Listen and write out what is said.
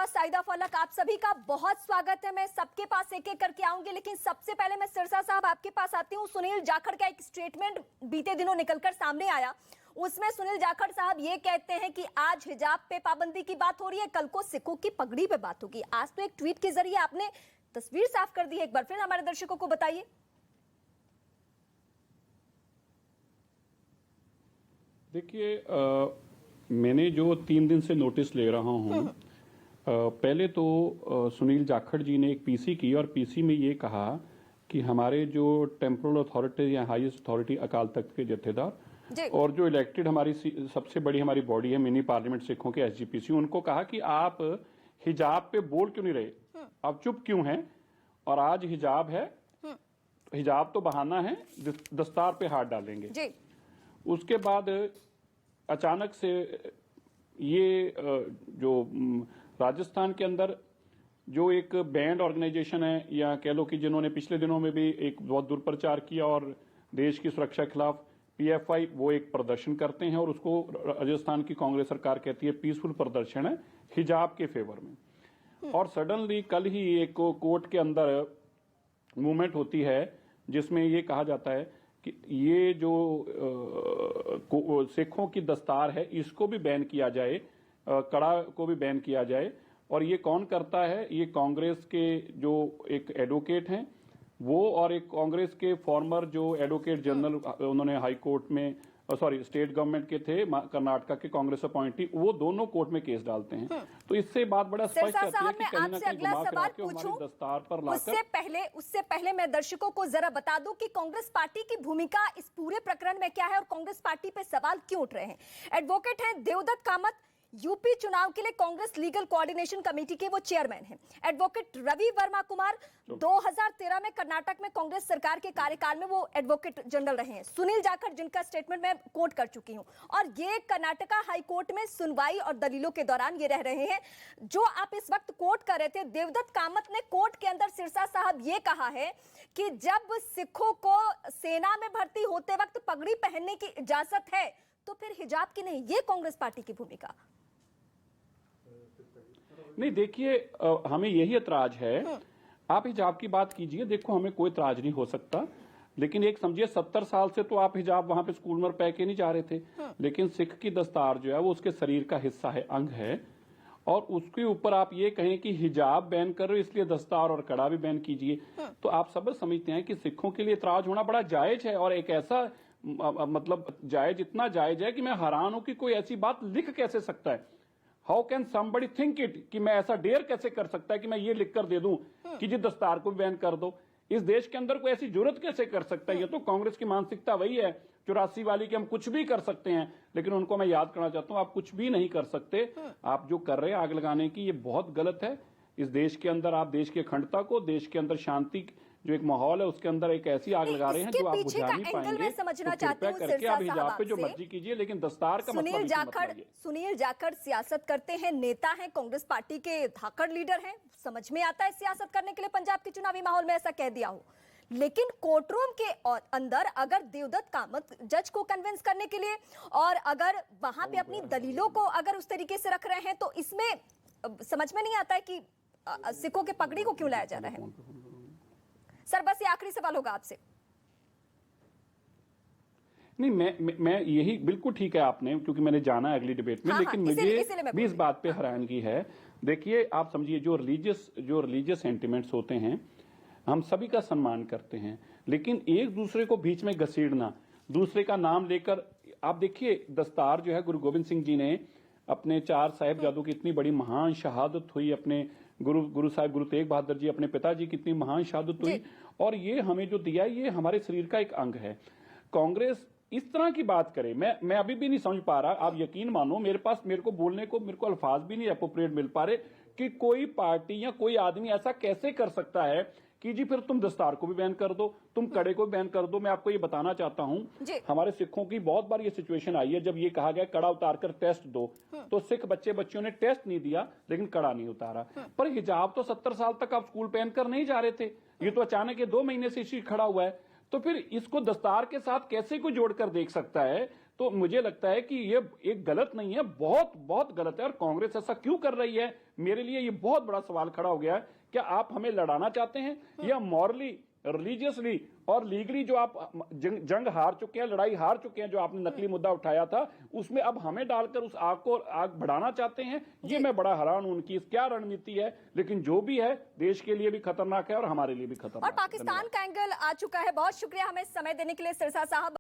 साइदा फलक, आप सभी का बहुत स्वागत है। मैं सबके पास एक एक करके आऊंगी, लेकिन सबसे पहले मैं सिरसा साहब आपके पास आती हूं। सुनील जाखड़ का एक स्टेटमेंट बीते दिनों निकलकर सामने आया। उसमें सुनील जाखड़ साहब ये कहते हैं कि आज हिजाब पे पाबंदी की बात हो रही है, कल को सिखों की पगड़ी पे बात होगी। आज तो एक ट्वीट के जरिए आपने तस्वीर साफ कर दी है, एक बार फिर हमारे दर्शकों को बताइए। देखिए, मैंने जो 3 दिन से नोटिस ले रहा हूं, पहले तो सुनील जाखड़ जी ने एक पीसी की और पीसी में ये कहा कि हमारे जो टेम्पोरल अथॉरिटी या हाईएस्ट अथॉरिटी अकाल तख्त के जत्थेदार और जो इलेक्टेड हमारी सबसे बड़ी हमारी बॉडी है मिनी पार्लियामेंट सिखों के एसजीपीसी, उनको कहा कि आप हिजाब पे बोल क्यों नहीं रहे, आप चुप क्यों हैं। और आज हिजाब है, हिजाब तो बहाना है, दस्तार पे हाथ डालेंगे। उसके बाद अचानक से ये जो राजस्थान के अंदर जो एक बैंड ऑर्गेनाइजेशन है, या कह लो कि जिन्होंने पिछले दिनों में भी एक बहुत दुष्प्रचार किया और देश की सुरक्षा के खिलाफ, पीएफआई, वो एक प्रदर्शन करते हैं और उसको राजस्थान की कांग्रेस सरकार कहती है पीसफुल प्रदर्शन है हिजाब के फेवर में। और सडनली कल ही एक कोर्ट के अंदर मूवमेंट होती है जिसमें ये कहा जाता है कि ये जो सिखों की दस्तार है इसको भी बैन किया जाए, कड़ा को भी बैन किया जाए। और ये कौन करता है? ये कांग्रेस के जो एक एडवोकेट हैं वो, और एक कांग्रेस के फॉर्मर जो एडवोकेट जनरल, उन्होंने हाई कोर्ट में स्टेट गवर्नमेंट के थे, कर्नाटका के कांग्रेस अपॉइंटी, वो दोनों कोर्ट में केस डालते हैं। तो इससे बात बड़ा स्पष्ट होती है कि कहीं ना कहीं घुमा फिरा के हमारी दस्तार पर लाकर। उससे पहले मैं दर्शकों को जरा बता दूं कि कांग्रेस पार्टी की भूमिका इस पूरे प्रकरण में क्या है और कांग्रेस पार्टी पे सवाल क्यों उठ रहे हैं। एडवोकेट हैं देवदत्त कामत, यूपी चुनाव के लिए कांग्रेस लीगल कोऑर्डिनेशन कमेटी के वो चेयरमैन हैं। एडवोकेट रवि वर्मा कुमार 2013 में कर्नाटक में कांग्रेस सरकार के कार्यकाल में वो एडवोकेट जनरल रहे हैं। सुनील जाखड़, जिनका स्टेटमेंट मैं कोट कर चुकी हूं, और ये कर्नाटका हाई कोर्ट में सुनवाई और दलीलों के दौरान ये रह रहे हैं। जो आप इस वक्त कोट कर रहे थे, देवदत्त कामत ने कोर्ट के अंदर सिरसा साहब ये कहा है कि जब सिखों को सेना में भर्ती होते वक्त पगड़ी पहनने की इजाजत है तो फिर हिजाब की नहीं। ये कांग्रेस पार्टी की भूमिका नहीं। देखिए, हमें यही एतराज है। आप हिजाब की बात कीजिए, देखो हमें कोई एतराज नहीं हो सकता, लेकिन एक समझिए 70 साल से तो आप हिजाब वहां पे स्कूल में पह के नहीं जा रहे थे। लेकिन सिख की दस्तार जो है वो उसके शरीर का हिस्सा है, अंग है, और उसके ऊपर आप ये कहें कि हिजाब बैन कर रहे हो इसलिए दस्तार और कड़ा भी बैन कीजिए, तो आप सब समझते हैं कि सिखों के लिए एतराज होना बड़ा जायज है। और एक ऐसा मतलब जायज, इतना जायज है कि मैं हैरान हूं कि कोई ऐसी बात लिख कैसे सकता है। How can somebody think it, कि मैं ऐसा डेयर कैसे कर सकता है कि मैं ये लिखकर दे दूं कि जी दस्तार को बैन कर दो। इस देश के अंदर कोई ऐसी जरूरत कैसे कर सकता है? ये तो कांग्रेस की मानसिकता वही है 84 वाली कि हम कुछ भी कर सकते हैं, लेकिन उनको मैं याद करना चाहता हूं आप कुछ भी नहीं कर सकते। आप जो कर रहे हैं आग लगाने की, ये बहुत गलत है। इस देश के अंदर आप देश की अखंडता को, देश के अंदर शांति जो एक माहौल है उसके अंदर एक ऐसी आग लगा रहे हैं जो आप बुझा नहीं पाएंगे। समझना तो चाहती हूं करके आप हिजाब पे जो मर्जी कीजिए, लेकिन दस्तार का सुनील जाखड़ सियासत करते हैं, नेता हैं, कांग्रेस पार्टी के धाकड़ लीडर हैं, समझ में आता है सियासत करने के लिए पंजाब के चुनावी माहौल में ऐसा कह दिया हो। लेकिन कोर्टरूम के अंदर अगर देवदत्त कामत जज को कन्विंस करने के लिए और अगर वहां पे अपनी दलीलों को अगर उस तरीके से रख रहे हैं, तो इसमें समझ में नहीं आता है कि सिखों के पगड़ी को क्यों लाया जा रहा है। सर बस ये आखिरी सवाल होगा आपसे। नहीं, मैं यही बिल्कुल ठीक है आपने, क्योंकि मैंने जाना है अगली डिबेट में। लेकिन मुझे भी इस बात पे हैरानगी है। देखिए, आप समझिए जो रिलीजियस सेंटिमेंट्स होते हैं हम सभी का सम्मान करते हैं, लेकिन एक दूसरे को बीच में घसीटना, दूसरे का नाम लेकर, आप देखिए दस्तार जो है, गुरु गोविंद सिंह जी ने अपने 4 साहिबजादों की इतनी बड़ी महान शहादत हुई, अपने गुरु साहिब गुरु तेग बहादुर जी, अपने पिताजी की इतनी महान शहादत हुई, और ये हमें जो दिया ये हमारे शरीर का एक अंग है। कांग्रेस इस तरह की बात करे, मैं अभी भी नहीं समझ पा रहा। आप यकीन मानो मेरे को बोलने को अल्फाज भी नहीं अप्रोप्रिएट मिल पा रहे कि कोई पार्टी या कोई आदमी ऐसा कैसे कर सकता है कि जी फिर तुम दस्तार को भी बैन कर दो, तुम कड़े को भी बैन कर दो। मैं आपको ये बताना चाहता हूं, हमारे सिखों की बहुत बार ये सिचुएशन आई है जब ये कहा गया कड़ा उतार कर टेस्ट दो, तो सिख बच्चों ने टेस्ट नहीं दिया लेकिन कड़ा नहीं उतारा। पर हिजाब तो 70 साल तक आप स्कूल पहनकर नहीं जा रहे थे, ये तो अचानक ये 2 महीने से इसी खड़ा हुआ है। तो फिर इसको दस्तार के साथ कैसे कोई जोड़कर देख सकता है? तो मुझे लगता है कि ये एक गलत नहीं है, बहुत बहुत गलत है। और कांग्रेस ऐसा क्यों कर रही है, मेरे लिए ये बहुत बड़ा सवाल खड़ा हो गया है। क्या आप हमें लड़ाना चाहते हैं, या मॉरली, रिलीजियसली और लीगली जो आप जंग हार चुके हैं, लड़ाई हार चुके हैं, जो आपने नकली मुद्दा उठाया था, उसमें अब हमें डालकर उस आग को आग बढ़ाना चाहते हैं? ये मैं बड़ा हैरान हूं, उनकी क्या रणनीति है। लेकिन जो भी है, देश के लिए भी खतरनाक है और हमारे लिए भी खतरनाक और है। पाकिस्तान का एंगल आ चुका है। बहुत शुक्रिया हमें समय देने के लिए सिरसा साहब।